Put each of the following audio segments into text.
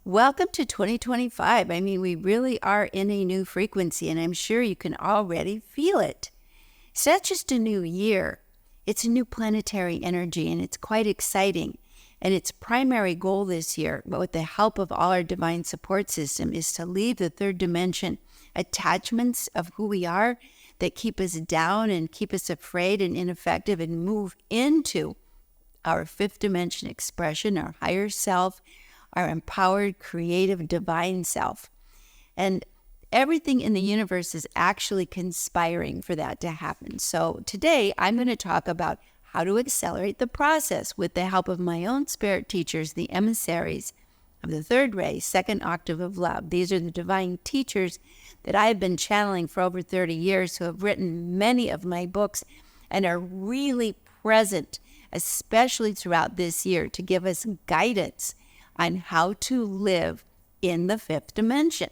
Welcome to 2025. I mean, we really are in a new frequency, and I'm sure you can already feel it. It's not just a new year, it's a new planetary energy, and it's quite exciting. And its primary goal this year, but with the help of all our divine support system, is to leave the third dimension attachments of who we are that keep us down and keep us afraid and ineffective, and move into our fifth dimension expression, our higher self, our empowered, creative, divine self. And everything in the universe is actually conspiring for that to happen. So today I'm going to talk about how to accelerate the process with the help of my own spirit teachers, the emissaries of the third ray, second octave of love. These are the divine teachers that I've been channeling for over 30 years, who have written many of my books and are really present, especially throughout this year, to give us guidance on how to live in the fifth dimension.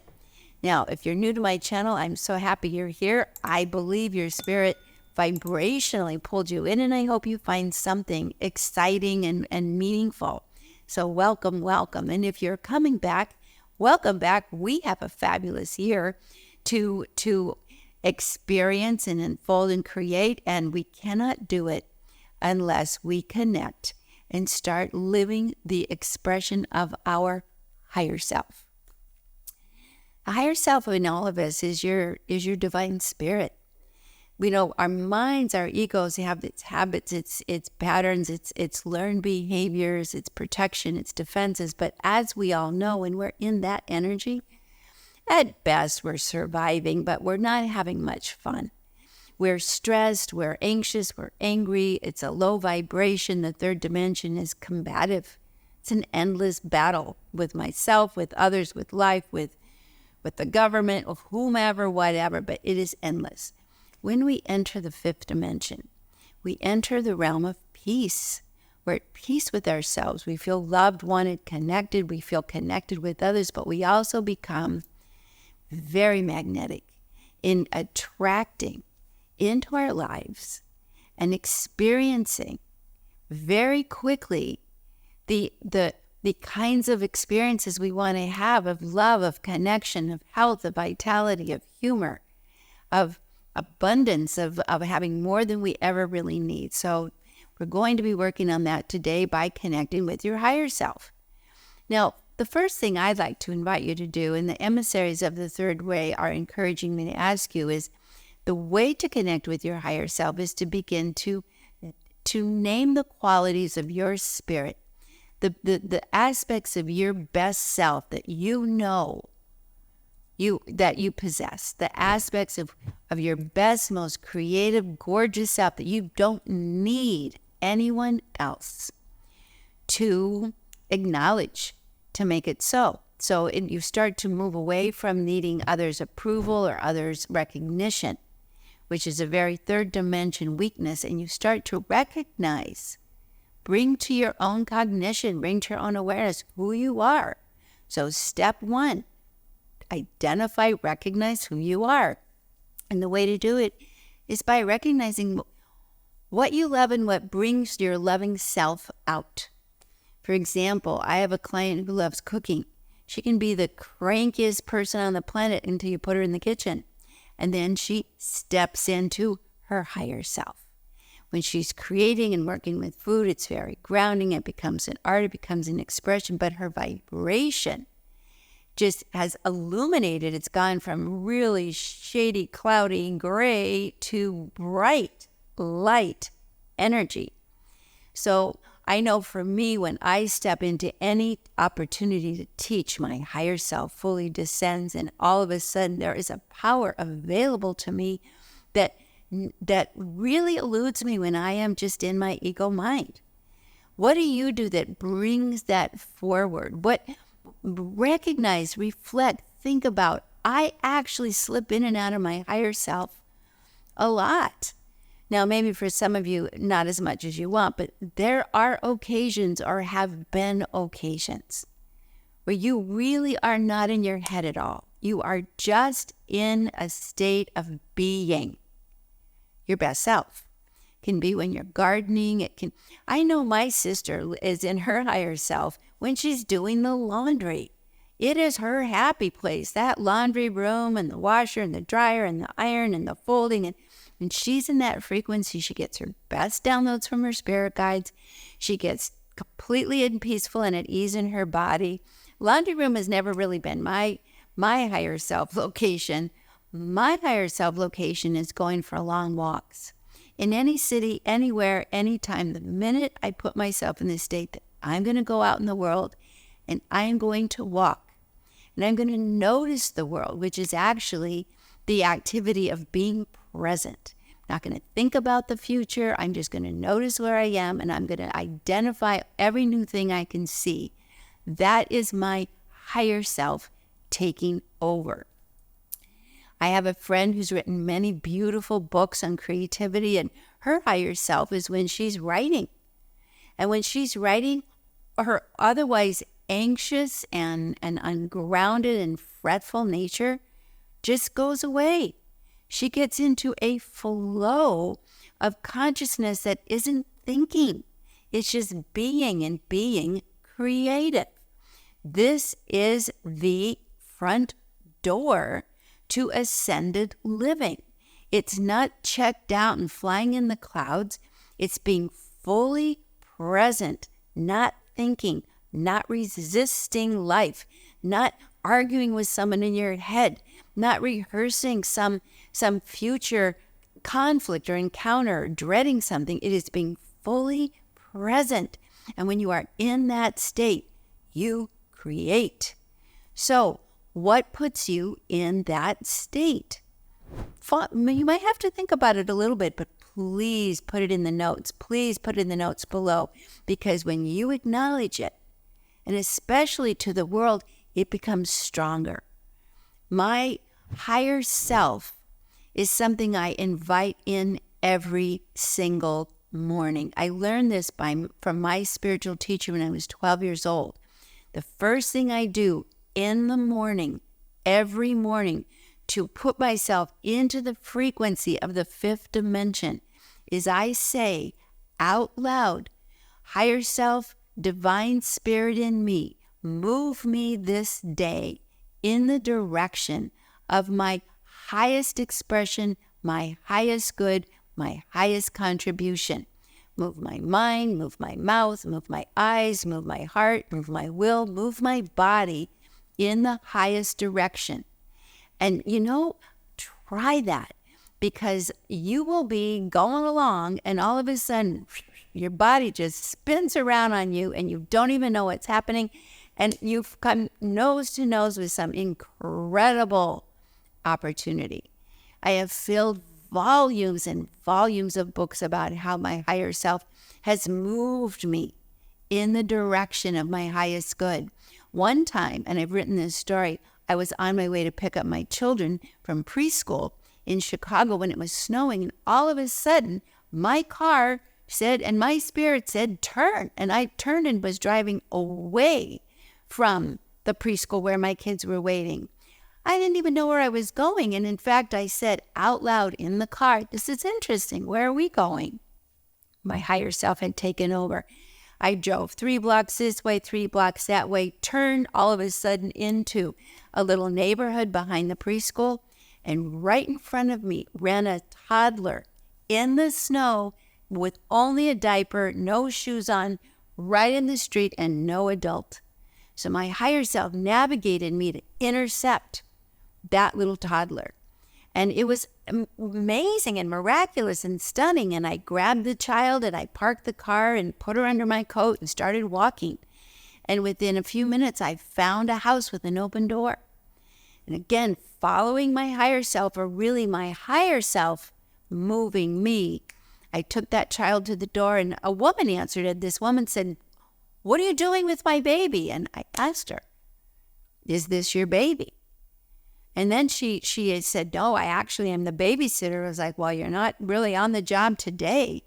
Now, if you're new to my channel, I'm so happy you're here. I believe your spirit vibrationally pulled you in, and I hope you find something exciting and meaningful. So welcome, welcome. And if you're coming back, welcome back. We have a fabulous year to experience and unfold and create, and we cannot do it unless we connect and start living the expression of our higher self. The higher self in all of us is your divine spirit. We know our minds, our egos have its habits, its patterns, its learned behaviors, its protection, its defenses. But as we all know, when we're in that energy, at best we're surviving, but we're not having much fun. We're stressed, we're anxious, we're angry. It's a low vibration. The third dimension is combative. It's an endless battle with myself, with others, with life, with the government, with whomever, whatever, but it is endless. When we enter the fifth dimension, we enter the realm of peace. We're at peace with ourselves. We feel loved, wanted, connected. We feel connected with others, but we also become very magnetic in attracting into our lives and experiencing very quickly the kinds of experiences we want to have, of love, of connection, of health, of vitality, of humor, of abundance, of having more than we ever really need. So we're going to be working on that today by connecting with your higher self. Now, the first thing I'd like to invite you to do, and the emissaries of the third way are encouraging me to ask you, is the way to connect with your higher self is to begin to name the qualities of your spirit, the aspects of your best self that you know that you possess, the aspects of your best, most creative, gorgeous self that you don't need anyone else to acknowledge, to make it so. So you start to move away from needing others' approval or others' recognition, which is a very third dimension weakness, and you start to recognize, bring to your own cognition, bring to your own awareness who you are. So step one, identify, recognize who you are. And the way to do it is by recognizing what you love and what brings your loving self out. For example, I have a client who loves cooking. She can be the crankiest person on the planet until you put her in the kitchen. And then she steps into her higher self. When she's creating and working with food, it's very grounding. It becomes an art, it becomes an expression, but her vibration just has illuminated. It's gone from really shady, cloudy, gray to bright, light energy. So I know for me, when I step into any opportunity to teach, my higher self fully descends, and all of a sudden there is a power available to me that really eludes me when I am just in my ego mind. What do you do that brings that forward? What recognize, reflect, think about. I actually slip in and out of my higher self a lot. Now, maybe for some of you, not as much as you want, but there are occasions, or have been occasions, where you really are not in your head at all. You are just in a state of being your best self. It can be when you're gardening. I know my sister is in her higher self when she's doing the laundry. It is her happy place, that laundry room and the washer and the dryer and the iron and the folding. And when she's in that frequency, she gets her best downloads from her spirit guides. She gets completely and peaceful and at ease in her body. Laundry room has never really been my higher self location. My higher self location is going for long walks. In any city, anywhere, anytime, the minute I put myself in the state that I'm going to go out in the world and I'm going to walk and I'm going to notice the world, which is actually the activity of being present. I'm not going to think about the future. I'm just going to notice where I am and I'm going to identify every new thing I can see. That is my higher self taking over. I have a friend who's written many beautiful books on creativity, and her higher self is when she's writing. And when she's writing, her otherwise anxious and ungrounded and fretful nature just goes away. She gets into a flow of consciousness that isn't thinking. It's just being and being creative. This is the front door to ascended living. It's not checked out and flying in the clouds. It's being fully present, not thinking, not resisting life, not arguing with someone in your head, not rehearsing some future conflict or encounter, or dreading something. It is being fully present. And when you are in that state, you create. So, what puts you in that state? You might have to think about it a little bit, but please put it in the notes. Please put it in the notes below, because when you acknowledge it, and especially to the world, it becomes stronger. My higher self is something I invite in every single morning. I learned this from my spiritual teacher when I was 12 years old. The first thing I do in the morning, every morning, to put myself into the frequency of the fifth dimension is I say out loud, higher self, divine spirit in me, move me this day in the direction of my highest expression, my highest good, my highest contribution. Move my mind, move my mouth, move my eyes, move my heart, move my will, move my body in the highest direction. And try that, because you will be going along and all of a sudden your body just spins around on you and you don't even know what's happening. And you've come nose to nose with some incredible opportunity. I have filled volumes and volumes of books about how my higher self has moved me in the direction of my highest good. One time, and I've written this story, I was on my way to pick up my children from preschool in Chicago when it was snowing, and all of a sudden, my car said, and my spirit said, turn. And I turned and was driving away from the preschool where my kids were waiting. I didn't even know where I was going. And in fact, I said out loud in the car, this is interesting. Where are we going? My higher self had taken over. I drove 3 blocks this way, 3 blocks that way, turned all of a sudden into a little neighborhood behind the preschool. And right in front of me ran a toddler in the snow with only a diaper, no shoes on, right in the street, and no adult. So my higher self navigated me to intercept that little toddler. And it was amazing and miraculous and stunning. And I grabbed the child and I parked the car and put her under my coat and started walking. And within a few minutes, I found a house with an open door. And again, following my higher self, or really my higher self moving me, I took that child to the door and a woman answered it. This woman said, "What are you doing with my baby?" And I asked her, "Is this your baby?" And then she had said, "No, I actually am the babysitter." I was like, "Well, you're not really on the job today."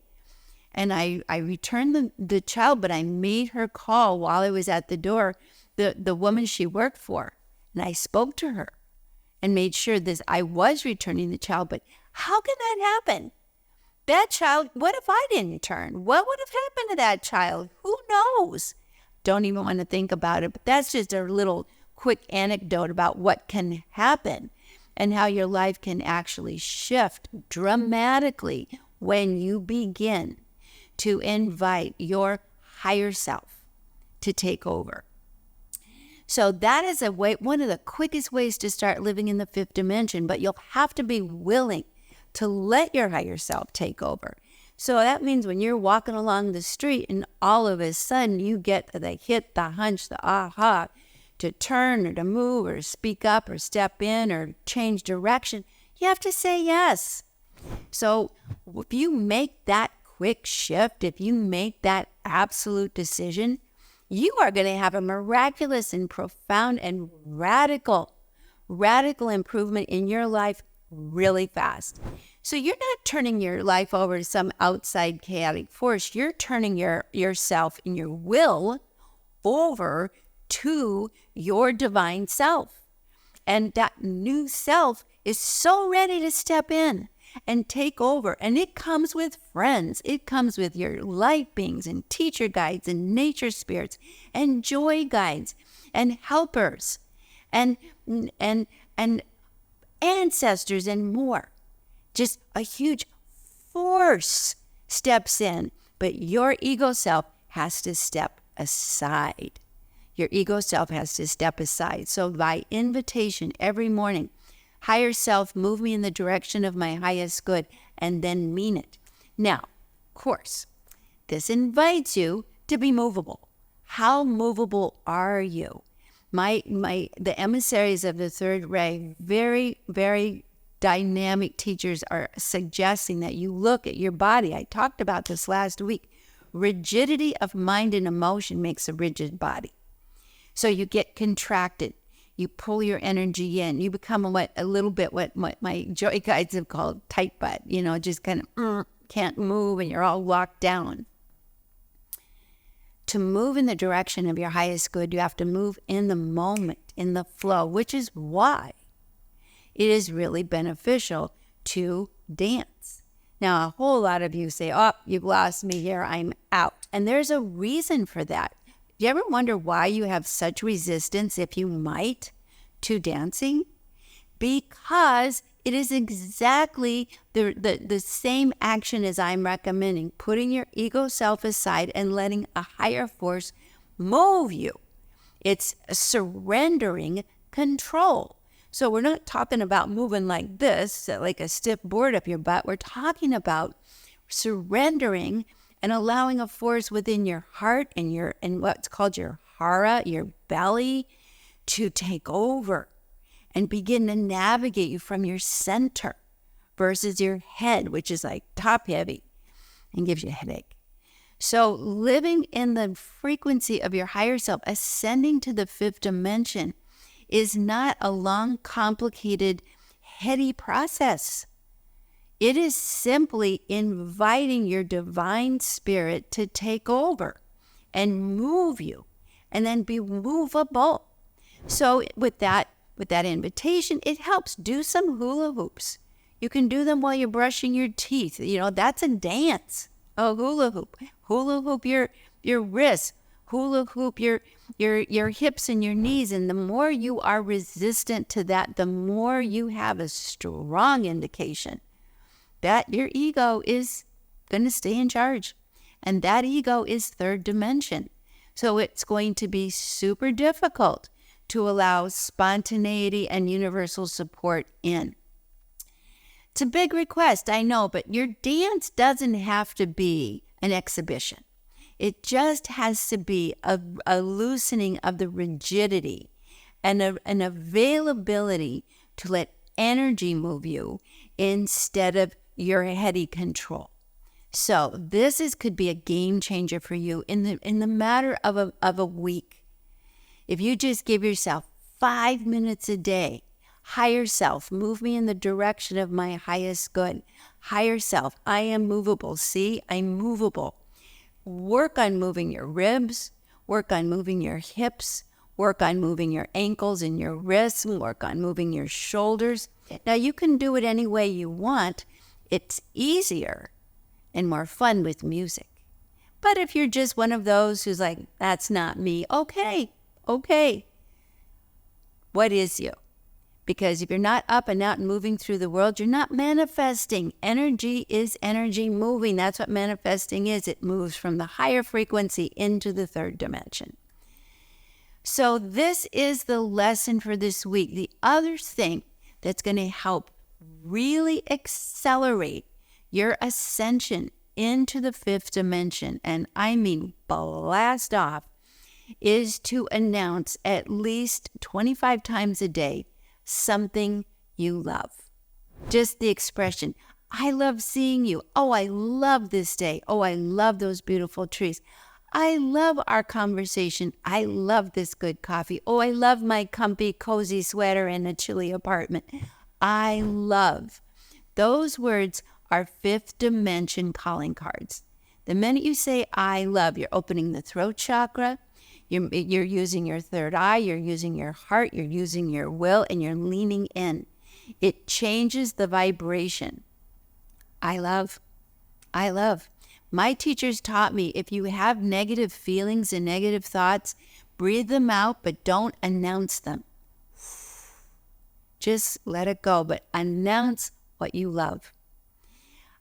And I returned the child, but I made her call while I was at the door, the woman she worked for. And I spoke to her and made sure that I was returning the child. But how can that happen? That child, what if I didn't return? What would have happened to that child? Who knows? Don't even want to think about it. But that's just a little quick anecdote about what can happen and how your life can actually shift dramatically when you begin to invite your higher self to take over. So that is one of the quickest ways to start living in the fifth dimension, but you'll have to be willing to let your higher self take over. So that means when you're walking along the street and all of a sudden you get the hit, the hunch, the aha, to turn or to move or speak up or step in or change direction, you have to say yes. So if you make that quick shift, if you make that absolute decision, you are going to have a miraculous and profound and radical improvement in your life really fast. So you're not turning your life over to some outside chaotic force. You're turning yourself and your will over to your divine self. And that new self is so ready to step in and take over. And it comes with friends. It comes with your light beings and teacher guides and nature spirits and joy guides and helpers and ancestors and more. Just a huge force steps in, but your ego self has to step aside. Your ego self has to step aside. So by invitation every morning, higher self, move me in the direction of my highest good, and then mean it. Now, of course, this invites you to be movable. How movable are you? The emissaries of the third ray, very, very dynamic teachers, are suggesting that you look at your body. I talked about this last week. Rigidity of mind and emotion makes a rigid body. So you get contracted. You pull your energy in. You become a little bit what my joy guides have called tight butt. Just kind of can't move and you're all locked down. To move in the direction of your highest good, you have to move in the moment, in the flow, which is why it is really beneficial to dance. Now, a whole lot of you say, oh, you've lost me here, I'm out. And there's a reason for that. Do you ever wonder why you have such resistance, if you might, to dancing? Because it is exactly the same action as I'm recommending, putting your ego self aside and letting a higher force move you. It's surrendering control. So we're not talking about moving like this, like a stiff board up your butt. We're talking about surrendering and allowing a force within your heart and what's called your hara, your belly, to take over and begin to navigate you from your center versus your head, which is like top heavy and gives you a headache. So living in the frequency of your higher self, ascending to the fifth dimension, is not a long, complicated, heady process. It is simply inviting your divine spirit to take over and move you and then be movable. So with that invitation, it helps. Do some hula hoops. You can do them while you're brushing your teeth. That's a dance. A hula hoop. Hula hoop your wrists. Hula hoop your hips and your knees. And the more you are resistant to that, the more you have a strong indication that your ego is going to stay in charge. And that ego is third dimension. So it's going to be super difficult to allow spontaneity and universal support in. It's a big request, I know, but your dance doesn't have to be an exhibition. It just has to be a loosening of the rigidity and an availability to let energy move you instead of your heady control. So this could be a game changer for you in the matter of a week. If you just give yourself 5 minutes a day, higher self, move me in the direction of my highest good. Higher self, I am movable. See, I'm movable. Work on moving your ribs, work on moving your hips, work on moving your ankles and your wrists, work on moving your shoulders. Now you can do it any way you want. It's easier and more fun with music. But if you're just one of those who's like, that's not me, okay. What is you? Because if you're not up and out and moving through the world, you're not manifesting. Energy is energy moving. That's what manifesting is. It moves from the higher frequency into the third dimension. So this is the lesson for this week. The other thing that's going to help really accelerate your ascension into the fifth dimension, and I mean blast off, is to announce at least 25 times a day something you love. Just the expression, I love seeing you. Oh, I love this day. Oh, I love those beautiful trees. I love our conversation. I love this good coffee. Oh, I love my comfy, cozy sweater in a chilly apartment. I love. Those words are fifth dimension calling cards. The minute you say, I love, you're opening the throat chakra. You're using your third eye, you're using your heart, you're using your will, and you're leaning in. It changes the vibration. I love. I love. My teachers taught me if you have negative feelings and negative thoughts, breathe them out, but don't announce them. Just let it go, but announce what you love.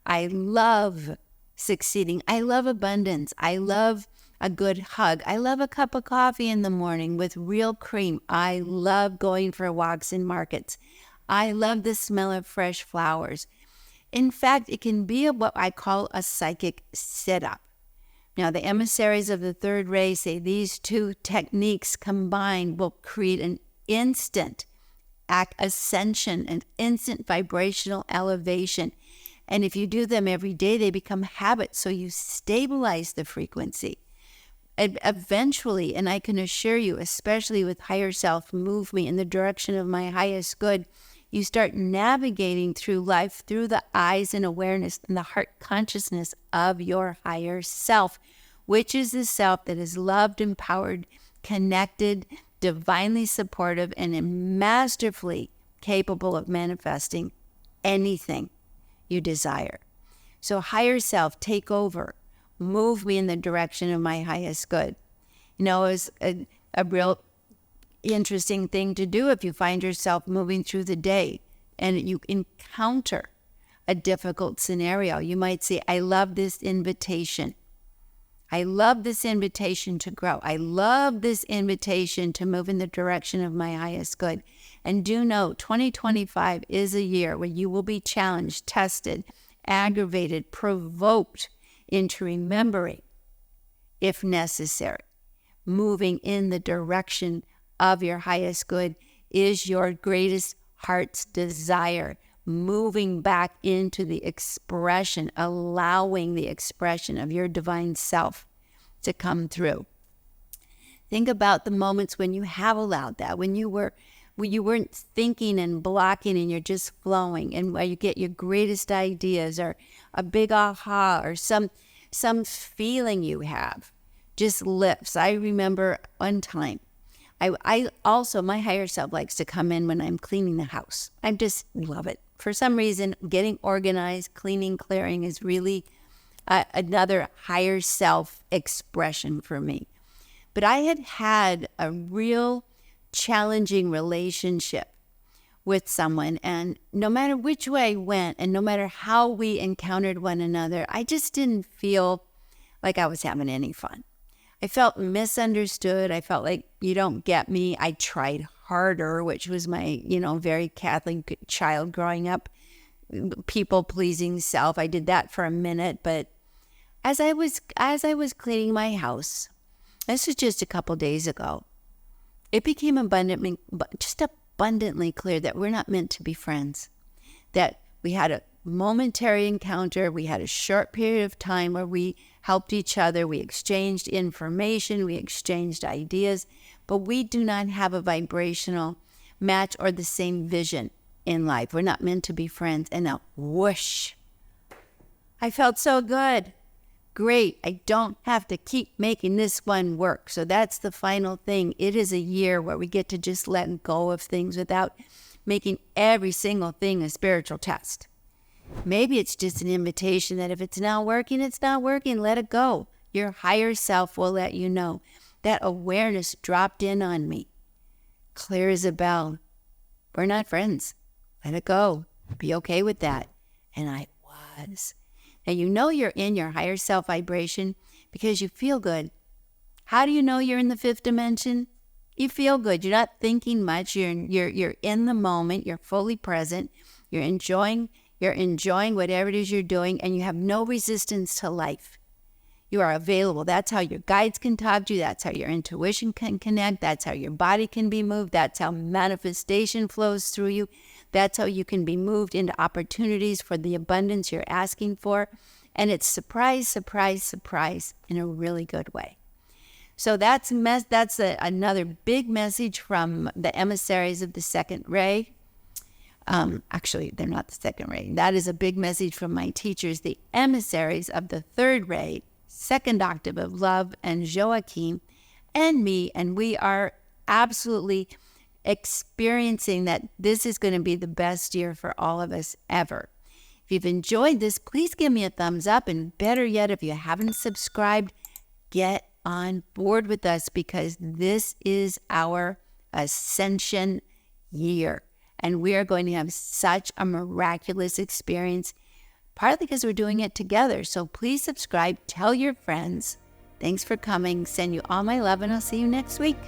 I love succeeding. I love abundance. I love a good hug. I love a cup of coffee in the morning with real cream. I love going for walks in markets. I love the smell of fresh flowers. In fact, it can be what I call a psychic sit-up. Now, the emissaries of the third ray say these two techniques combined will create an instant ascension, an instant vibrational elevation. And if you do them every day, they become habits, so you stabilize the frequency. And eventually, and I can assure you, especially with higher self, move me in the direction of my highest good, you start navigating through life through the eyes and awareness and the heart consciousness of your higher self, which is the self that is loved, empowered, connected, divinely supportive, and masterfully capable of manifesting anything you desire. So higher self, take over. Move me in the direction of my highest good. You know, it's a real interesting thing to do if you find yourself moving through the day and you encounter a difficult scenario. You might say, I love this invitation. I love this invitation to grow. I love this invitation to move in the direction of my highest good. And do know, 2025 is a year where you will be challenged, tested, aggravated, provoked into remembering, if necessary, moving in the direction of your highest good is your greatest heart's desire. Moving back into the expression, allowing the expression of your divine self to come through. Think about the moments when you have allowed that, when you weren't thinking and blocking and you're just flowing, and where you get your greatest ideas or a big aha or some feeling you have just lifts. I remember one time, I also, my higher self likes to come in when I'm cleaning the house. I just love it. For some reason, getting organized, cleaning, clearing is really another higher self expression for me. But I had a real challenging relationship with someone, and no matter which way I went and no matter how we encountered one another, I just didn't feel like I was having any fun. I felt misunderstood. I felt like you don't get me. I tried harder, which was my, very Catholic child growing up, people-pleasing self. I did that for a minute, but as I was cleaning my house, this was just a couple days ago, it became abundantly clear that we're not meant to be friends. That we had a momentary encounter, we had a short period of time where we helped each other, we exchanged information, we exchanged ideas, but we do not have a vibrational match or the same vision in life. We're not meant to be friends. And now, whoosh, I felt so good. Great, I don't have to keep making this one work. So that's the final thing. It is a year where we get to just let go of things without making every single thing a spiritual test. Maybe it's just an invitation that if it's not working, it's not working. Let it go. Your higher self will let you know. That awareness dropped in on me. clear as a bell. We're not friends. Let it go. Be okay with that. And I was. Now, you know you're in your higher self vibration because you feel good. How do you know you're in the fifth dimension? You feel good. You're not thinking much. You're in the moment. You're fully present. You're enjoying whatever it is you're doing, and you have no resistance to life. You are available. That's how your guides can talk to you. That's how your intuition can connect. That's how your body can be moved. That's how manifestation flows through you. That's how you can be moved into opportunities for the abundance you're asking for. And it's surprise, surprise, surprise in a really good way. So that's another big message from the emissaries of the second ray. Actually, they're not the second ray. That is a big message from my teachers, the emissaries of the third ray, second octave of love, and Choquette, and me. And we are absolutely experiencing that this is going to be the best year for all of us ever. If you've enjoyed this, please give me a thumbs up. And better yet, if you haven't subscribed, get on board with us, because this is our ascension year. And we are going to have such a miraculous experience, partly because we're doing it together. So please subscribe, tell your friends. Thanks for coming. Send you all my love, and I'll see you next week.